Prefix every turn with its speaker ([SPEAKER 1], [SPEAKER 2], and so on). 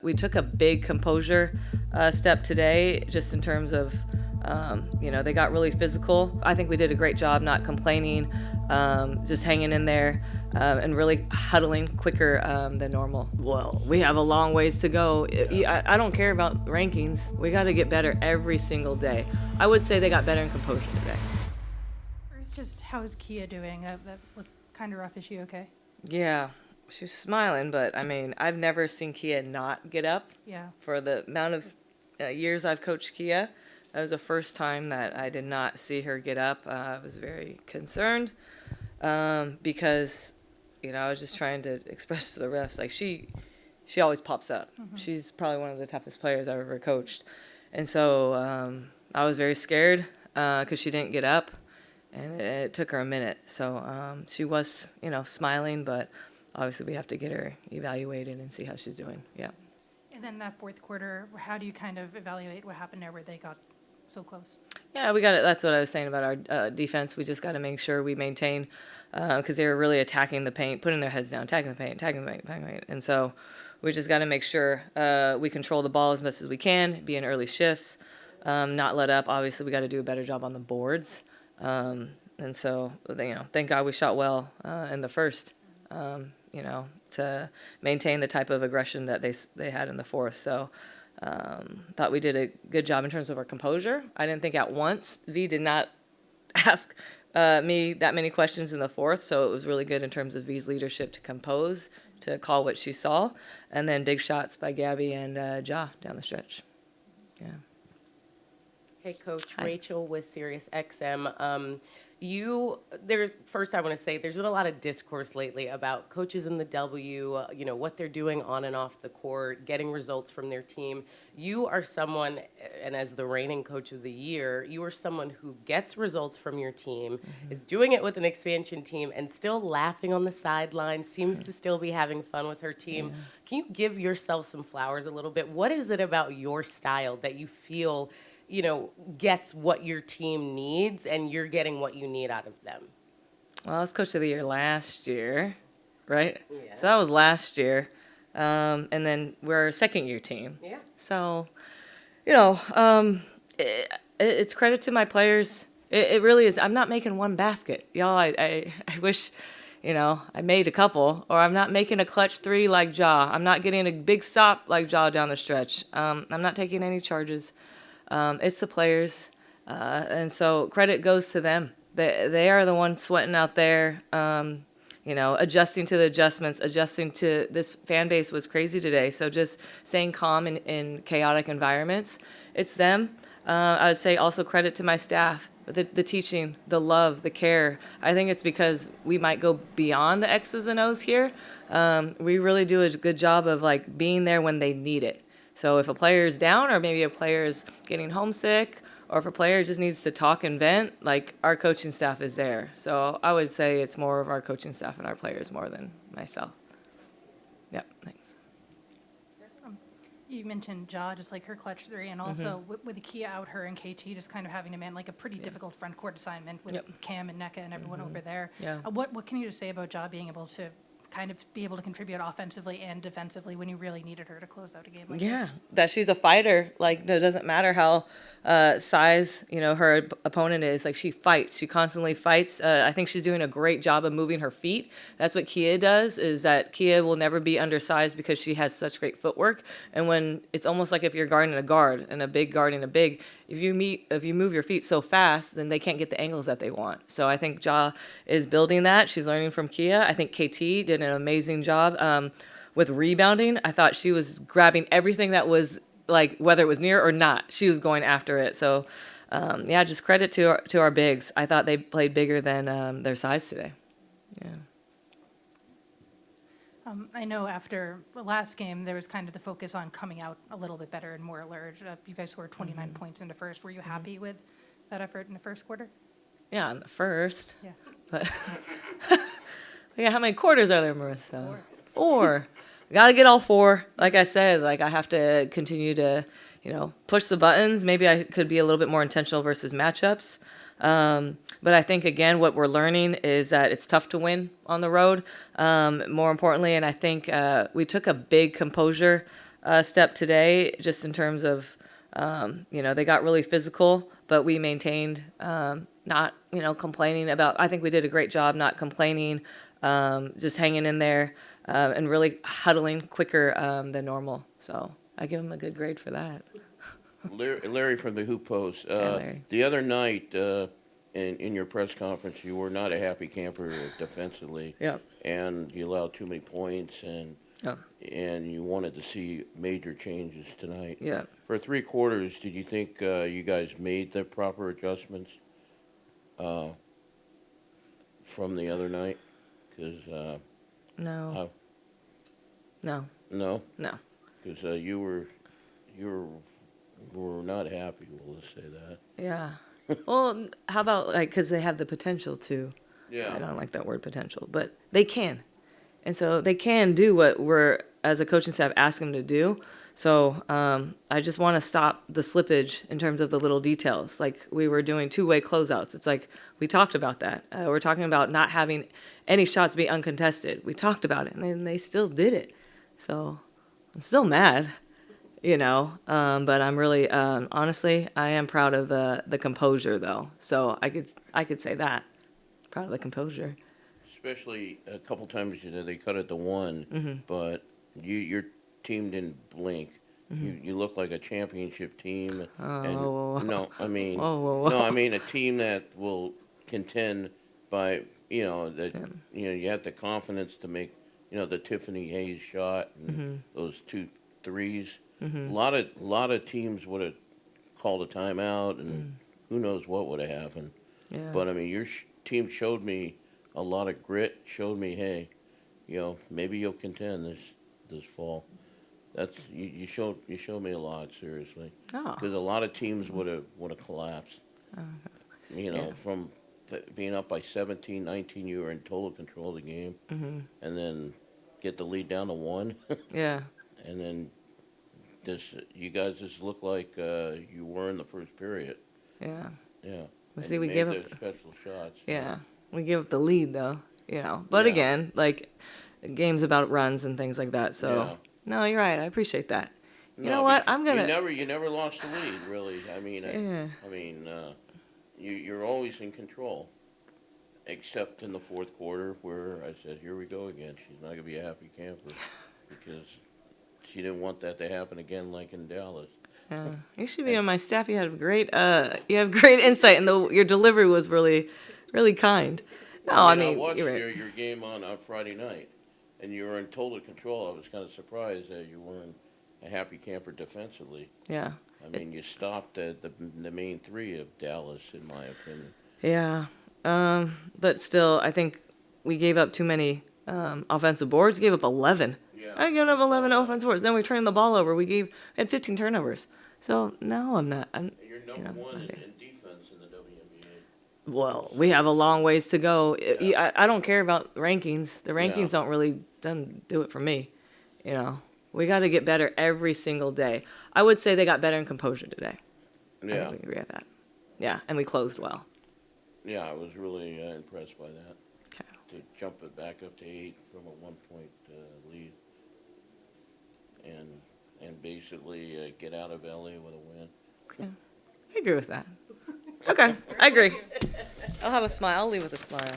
[SPEAKER 1] We took a big composure step today, just in terms of, they got really physical. I think we did a great job not complaining, just hanging in there, and really huddling quicker than normal. Well, we have a long ways to go. I don't care about rankings. We got to get better every single day. I would say they got better in composure today.
[SPEAKER 2] First, just how is Kiah doing? That looked kind of rough. Is she okay?
[SPEAKER 1] Yeah. She's smiling, but I mean, I've never seen Kiah not get up.
[SPEAKER 2] Yeah.
[SPEAKER 1] For the amount of years I've coached Kiah, that was the first time that I did not see her get up. I was very concerned because, I was just trying to express to the refs, like she always pops up. Mm-hmm. She's probably one of the toughest players I've ever coached. And so I was very scared because she didn't get up, and it took her a minute. So she was, smiling, but obviously we have to get her evaluated and see how she's doing. Yeah.
[SPEAKER 2] And then that fourth quarter, how do you kind of evaluate what happened there where they got so close?
[SPEAKER 1] Yeah, we got it. That's what I was saying about our defense. We just got to make sure we maintain, because they were really attacking the paint, putting their heads down, attacking the paint. And so we just got to make sure we control the ball as best as we can, be in early shifts, not let up. Obviously, we got to do a better job on the boards. And so, thank God we shot well in the first. To maintain the type of aggression that they had in the fourth. So thought we did a good job in terms of our composure. I didn't think at once V did not ask me that many questions in the fourth, so it was really good in terms of V's leadership to compose, to call what she saw, and then big shots by Gabby and Ja down the stretch. Yeah.
[SPEAKER 3] Hey, Coach.
[SPEAKER 1] Hi.
[SPEAKER 3] Rachel with SiriusXM. First I want to say there's been a lot of discourse lately about coaches in the W, what they're doing on and off the court, getting results from their team. You are someone, and as the reigning coach of the year, you are someone who gets results from your team, is doing it with an expansion team, and still laughing on the sideline, seems to still be having fun with her team. Yeah. Can you give yourself some flowers a little bit? What is it about your style that you feel gets what your team needs and you're getting what you need out of them?
[SPEAKER 1] Well, I was coach of the year last year, right?
[SPEAKER 3] Yeah.
[SPEAKER 1] So that was last year. And then we're a second-year team.
[SPEAKER 3] Yeah.
[SPEAKER 1] So, it's credit to my players. It really is. I'm not making one basket. Y'all, I wish, I made a couple. Or I'm not making a clutch three like Ja. I'm not getting a big stop like Ja down the stretch. I'm not taking any charges. It's the players, and so credit goes to them. They are the ones sweating out there, adjusting to the adjustments, adjusting to this fan base was crazy today. So just staying calm in chaotic environments, it's them. I would say also credit to my staff, the teaching, the love, the care. I think it's because we might go beyond the X's and O's here. We really do a good job of being there when they need it. So if a player is down, or maybe a player is getting homesick, or if a player just needs to talk and vent, our coaching staff is there. So I would say it's more of our coaching staff and our players more than myself. Yep, thanks.
[SPEAKER 2] You mentioned Ja, just her clutch three, and also with the Kiah out, her and KT just kind of having to man a pretty difficult front court assignment with Cam and NECA and everyone over there.
[SPEAKER 1] Yeah.
[SPEAKER 2] What can you just say about Ja being able to kind of be able to contribute offensively and defensively when you really needed her to close out a game like this?
[SPEAKER 1] That she's a fighter. It doesn't matter how size, her opponent is. She fights. She constantly fights. I think she's doing a great job of moving her feet. That's what Kiah does, is that Kiah will never be undersized because she has such great footwork. And when it's almost like if you're guarding a guard and a big guarding a big, if you move your feet so fast, then they can't get the angles that they want. So I think Ja is building that. She's learning from Kiah. I think KT did an amazing job with rebounding. I thought she was grabbing everything that was whether it was near or not, she was going after it. So just credit to our bigs. I thought they played bigger than their size today. Yeah.
[SPEAKER 2] I know after the last game, there was kind of the focus on coming out a little bit better and more alert. You guys scored 29 points in the first. Were you happy with that effort in the first quarter?
[SPEAKER 1] Yeah, in the first.
[SPEAKER 2] Yeah.
[SPEAKER 1] But how many quarters are there, Marissa?
[SPEAKER 3] 4.
[SPEAKER 1] Got to get all 4. Like I said, I have to continue to, push the buttons. Maybe I could be a little bit more intentional versus matchups. But I think, again, what we're learning is that it's tough to win on the road, more importantly. And I think we took a big composure step today, just in terms of, they got really physical, but we maintained, not, complaining about, I think we did a great job not complaining, just hanging in there, and really huddling quicker, than normal. So I give them a good grade for that.
[SPEAKER 4] Larry from the Hoop Post.
[SPEAKER 1] Larry.
[SPEAKER 4] The other night, in your press conference, you were not a happy camper defensively.
[SPEAKER 1] Yep.
[SPEAKER 4] And you allowed too many points, and
[SPEAKER 1] Yep.
[SPEAKER 4] and you wanted to see major changes tonight.
[SPEAKER 1] Yeah.
[SPEAKER 4] For 3 quarters, did you think you guys made the proper adjustments from the other night? Because
[SPEAKER 1] No. No.
[SPEAKER 4] no,
[SPEAKER 1] No.
[SPEAKER 4] because you were not happy. We'll just say that.
[SPEAKER 1] Yeah. Well, how about, like, because they have the potential to.
[SPEAKER 4] Yeah.
[SPEAKER 1] I don't like that word potential, but they can. And so they can do what we're, as a coaching staff, ask them to do. So I just want to stop the slippage in terms of the little details. Like, we were doing two-way closeouts. It's like, we talked about that. We're talking about not having any shots be uncontested. We talked about it, and then they still did it. So I'm still mad, but I'm really, honestly, I am proud of the composure, though. So I could say that. Proud of the composure.
[SPEAKER 4] Especially a couple times they cut it to one, but your team didn't blink. You look like a championship team.
[SPEAKER 1] whoa.
[SPEAKER 4] No, I mean,
[SPEAKER 1] Whoa.
[SPEAKER 4] no, I mean a team that will contend by, that you have the confidence to make, the Tiffany Hayes shot and those 2 threes. A lot of teams would have called a timeout, and who knows what would have happened.
[SPEAKER 1] Yeah.
[SPEAKER 4] But I mean, your team showed me a lot of grit. Showed me, hey, maybe you'll contend this fall. That's you showed me a lot, seriously.
[SPEAKER 1] Oh.
[SPEAKER 4] Because a lot of teams would have collapsed.
[SPEAKER 1] Yeah.
[SPEAKER 4] From being up by 17, 19, you were in total control of the game, and then get the lead down to 1,
[SPEAKER 1] Yeah.
[SPEAKER 4] and then you guys just look like you were in the first period.
[SPEAKER 1] Yeah.
[SPEAKER 4] Yeah.
[SPEAKER 1] Well,
[SPEAKER 4] And
[SPEAKER 1] see,
[SPEAKER 4] you
[SPEAKER 1] we
[SPEAKER 4] made
[SPEAKER 1] gave
[SPEAKER 4] those
[SPEAKER 1] up.
[SPEAKER 4] special shots.
[SPEAKER 1] Yeah. We give up the lead, though. But
[SPEAKER 4] Yeah.
[SPEAKER 1] again, like, games about runs and things like that. So
[SPEAKER 4] Yeah.
[SPEAKER 1] no, you're right. I appreciate that. You
[SPEAKER 4] No,
[SPEAKER 1] know what?
[SPEAKER 4] because
[SPEAKER 1] I'm gonna.
[SPEAKER 4] You never lost the lead, really. I mean,
[SPEAKER 1] Yeah.
[SPEAKER 4] you're always in control, except in the fourth quarter where I said, "Here we go again. She's not gonna be a happy camper," because she didn't want that to happen again, like in Dallas.
[SPEAKER 1] You should be on my staff. You have great insight, and your delivery was really, really kind. No, I mean,
[SPEAKER 4] I watched
[SPEAKER 1] you're right.
[SPEAKER 4] your game on Friday night, and you were in total control. I was kind of surprised that you weren't a happy camper defensively.
[SPEAKER 1] Yeah.
[SPEAKER 4] I mean, you stopped the main 3 of Dallas, in my opinion.
[SPEAKER 1] Yeah. But still, I think we gave up too many offensive boards. We gave up 11.
[SPEAKER 4] Yeah.
[SPEAKER 1] I gave up 11 offensive boards. Then we turned the ball over. We had 15 turnovers. So no, I'm not.
[SPEAKER 4] You're number 1 in defense in the WNBA.
[SPEAKER 1] Well, we have a long ways to go. I don't care about rankings. The rankings
[SPEAKER 4] Yeah.
[SPEAKER 1] doesn't do it for me. We got to get better every single day. I would say they got better in composure today. I
[SPEAKER 4] Yeah.
[SPEAKER 1] think we agree with that. Yeah, and we closed well.
[SPEAKER 4] Yeah, I was really impressed by that.
[SPEAKER 1] Okay.
[SPEAKER 4] To jump it back up to 8 from a 1-point lead, and basically get out of LA with a win.
[SPEAKER 1] Okay. I agree with that. Okay, I agree. I'll have a smile. I'll leave with a smile.